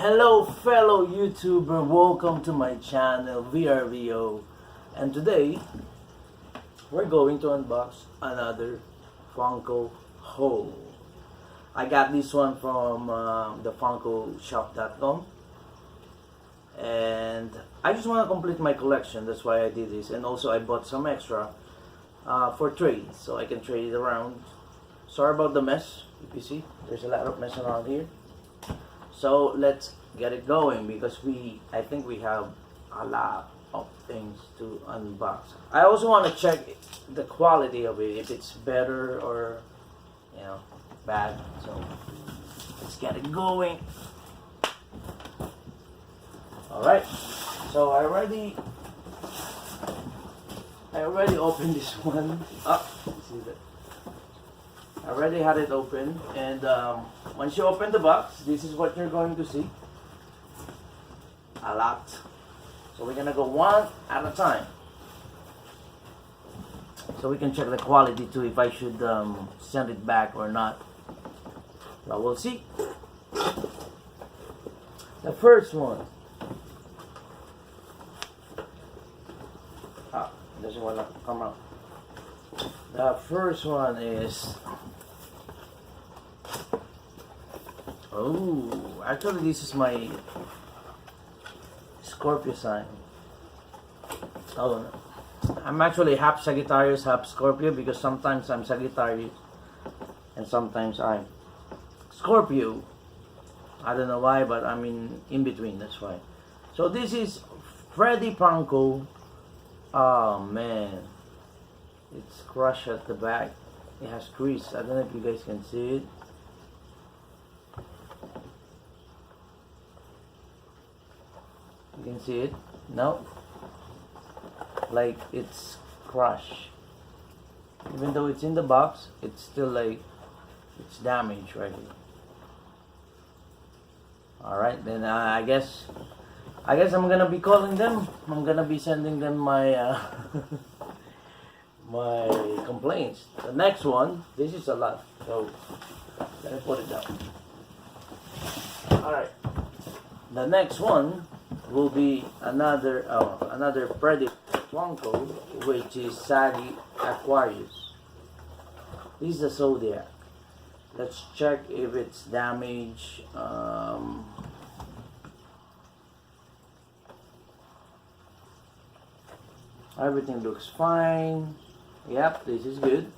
Hello fellow YouTuber, welcome to my channel VRVO, and today we're going to unbox another Funko haul. I got this one from the funkoshop.com, and I just want to complete my collection. That's why I did this, and also I bought some extra for trade, so I can trade it around. Sorry about the mess. If you see, there's a lot of mess around here. So let's get it going, because I think we have a lot of things to unbox. I also want to check the quality of it, if it's better or bad. So let's get it going. Alright, so I already opened this one up. See that? I already had it open, and once you open the box, this is what you're going to see. A lot. So we're gonna go one at a time, so we can check the quality too, if I should send it back or not. So we'll see. The first one. Doesn't want to come out. The first one is, oh, actually this is my Scorpio sign. Oh, I'm actually half Sagittarius, half Scorpio, because sometimes I'm Sagittarius and sometimes I'm Scorpio. I don't know why, but I'm in between, that's why. So this is Freddy Funko. Oh man, it's crushed at the back. It has grease. I don't know if you guys can see it. You can see it? No? Like it's crushed. Even though it's in the box, it's still like it's damaged right here. Alright, then I guess I'm gonna be calling them. I'm gonna be sending them my my complaints. The next one, this is a lot, so let me put it down. Alright, the next one will be another Freddy Funko, which is Saggy Aquarius. This is a Zodiac. Let's check if it's damaged. Everything looks fine. Yep, this is good.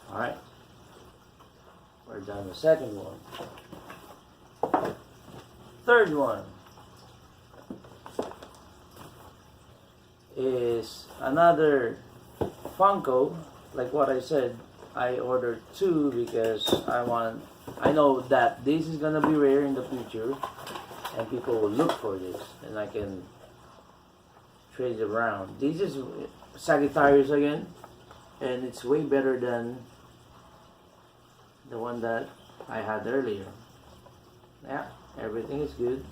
Alright, we're done the second one. Third one is another Funko. Like what I said, I ordered two because I know that this is gonna be rare in the future and people will look for this, and I can trade it around. This is Sagittarius again, and it's way better than the one that I had earlier. Yeah, everything is good.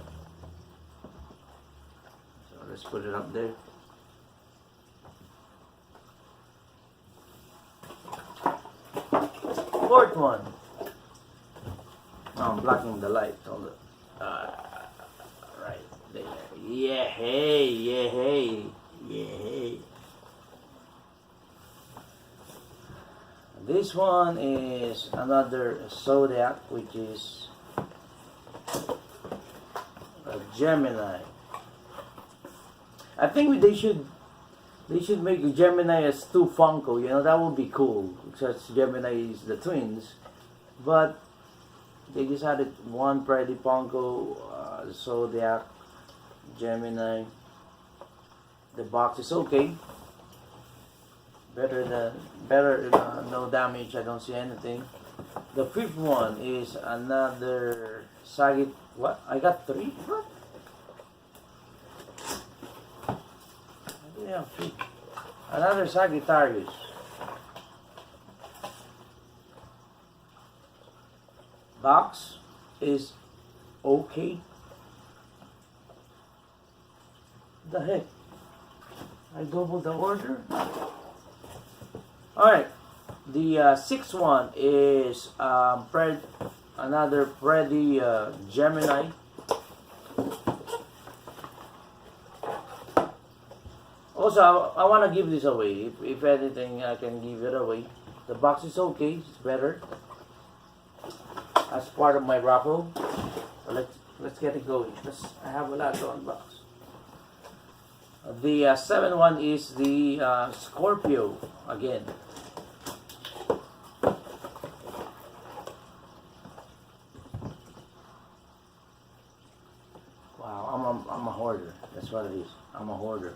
So let's put it up there. Fourth one. Oh, I'm blocking the light. Hold it. Right there. Yeah, hey, yeah, hey, yeah, hey. This one is another Zodiac, which is a Gemini. I think they should make a Gemini as two Funko. That would be cool, because Gemini is the twins. But they just had it one Freddy Funko, Zodiac, Gemini. The box is okay. Better, no damage. I don't see anything. The fifth one is another Sagittarius. What? I got three? What? Yeah, three. Another Sagittarius. Box is okay. The heck? I doubled the order. Alright, the sixth one is another Freddy Gemini. Also, I want to give this away. If anything, I can give it away. The box is okay. It's better as part of my raffle. So let's get it going. I have a lot to unbox. The 7-1 is the Scorpio again. Wow, I'm a hoarder. That's what it is. I'm a hoarder.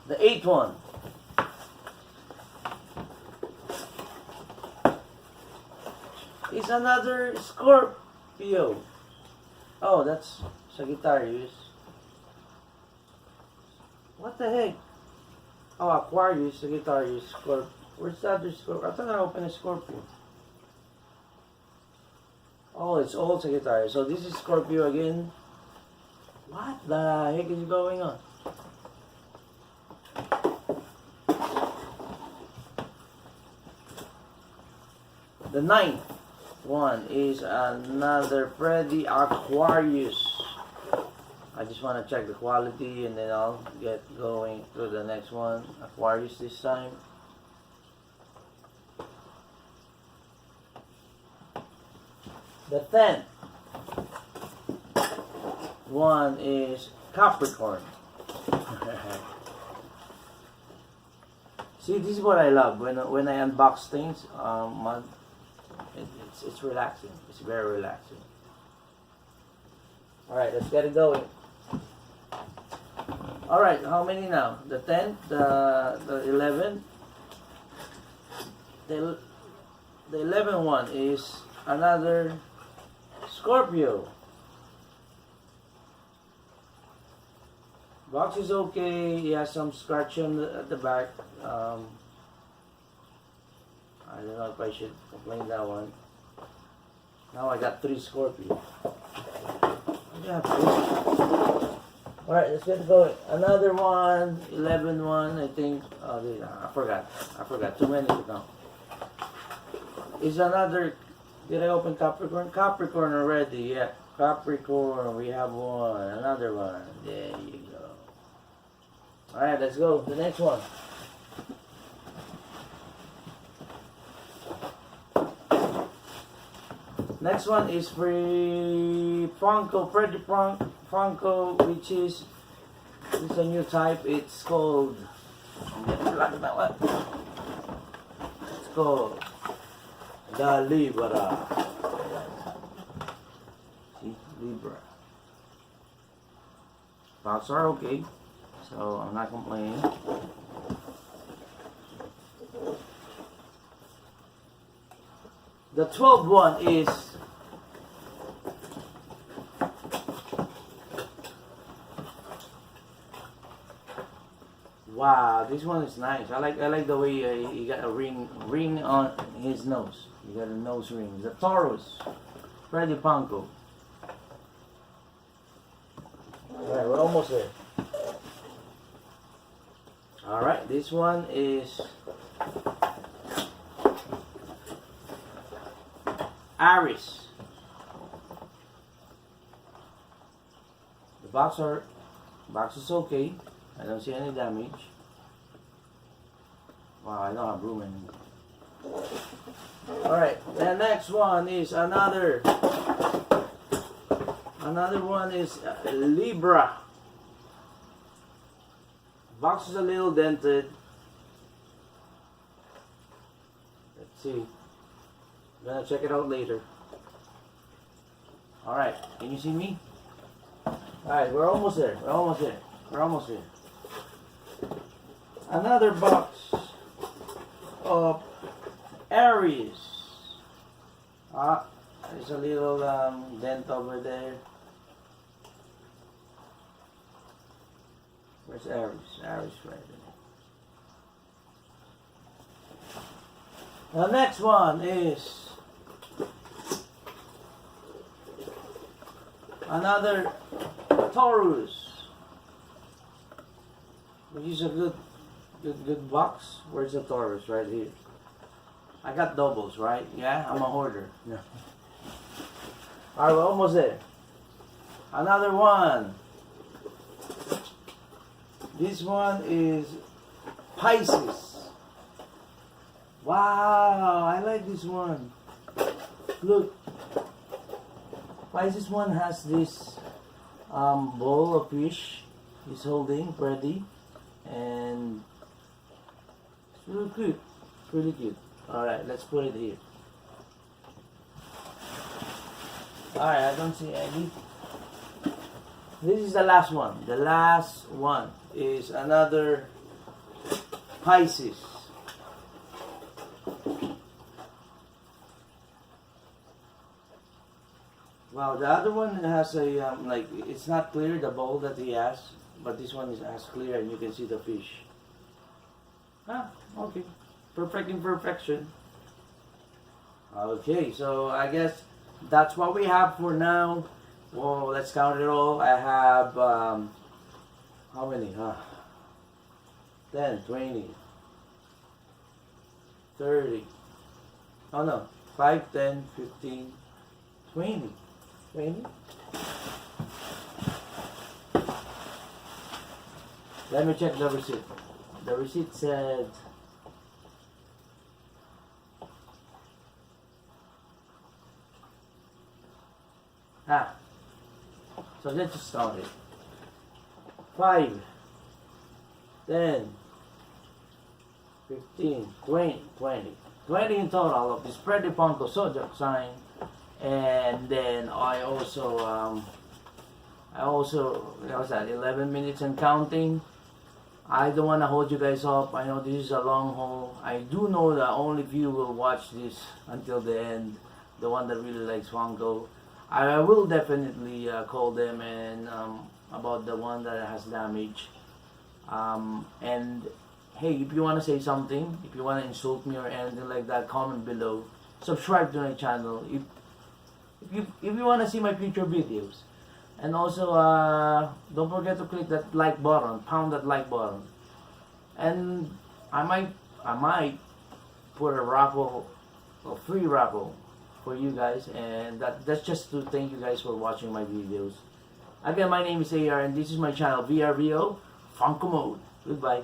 The 8-1. Is another Scorpio. Oh, that's Sagittarius. What the heck? Oh, Aquarius, Sagittarius, Scorpio. Where's the other Scorpio? I thought I opened a Scorpio. Oh, it's all Sagittarius. So this is Scorpio again. What the heck is going on? The 9th one is another Freddy Aquarius. I just want to check the quality and then I'll get going to the next one. Aquarius this time. The 10th one is Capricorn. See, this is what I love when I unbox things. It's relaxing. It's very relaxing. All right, let's get it going. All right, how many now? The 10th, the 11th. The 11th one is another Scorpio. Box is okay. He has some scratch on at the back. I don't know if I should complain that one. Now I got 3 Scorpio. Alright, let's get going. Another one, 11 one, I think. Oh, I forgot. Too many to count. Is another. Did I open Capricorn? Capricorn already, yeah. Capricorn, we have one. Another one. There you go. Alright, let's go. The next one. Next one is Funko, Freddy Funko, which is a new type. It's called. It's called the Libra. See, Libra. Box are okay, so I'm not complaining. The 12th one is wow. This one is nice. I like the way he got a ring on his nose. He got a nose ring. The Taurus, Freddy Funko. All right, we're almost there. All right, this one is Aries. The box is okay. I don't see any damage. Wow, I don't have room anymore. Alright, the next one is another one is Libra. Box is a little dented. Let's see. I'm gonna check it out later. Alright, can you see me? Alright, we're almost there. Another box of Aries. There's a little dent over there. Where's Aries? Aries right there. The next one is another Taurus, which is a Good box. Where's the Taurus? Right here. I got doubles, right? Yeah, I'm a hoarder. Yeah. Alright, we're almost there. Another one. This one is Pisces. Wow, I like this one. Look. Pisces one has this bowl of fish he's holding, Freddy. And it's really cute. It's really cute. Alright, let's put it here. Alright, I don't see any. This is the last one. The last one is another Pisces. Wow, the other one has a, like, it's not clear, the bowl that he has, but this one is as clear and you can see the fish. Ah, okay. Perfect imperfection. Okay, so I guess that's what we have for now. Well, let's count it all. I have, how many, 10, 20, 30, oh no, 5, 10, 15, 20. 20? Let me check the receipt. The receipt said so let's just count it. 5, 10, 15, 20, 20. 20 in total of this Freddy Funko Zodiac sign. And then I also what was that, 11 minutes and counting. I don't want to hold you guys up. I know this is a long haul. I do know that only few will watch this until the end, the one that really likes Funko. I will definitely call them and about the one that has damage. And hey, if you want to say something, if you want to insult me or anything like that, comment below. Subscribe to my channel if you want to see my future videos. And also don't forget to click that like button, pound that like button. And I might put a raffle, a free raffle for you guys, and that's just to thank you guys for watching my videos. Again, my name is AR and this is my channel VRVO Funko Mode. Goodbye.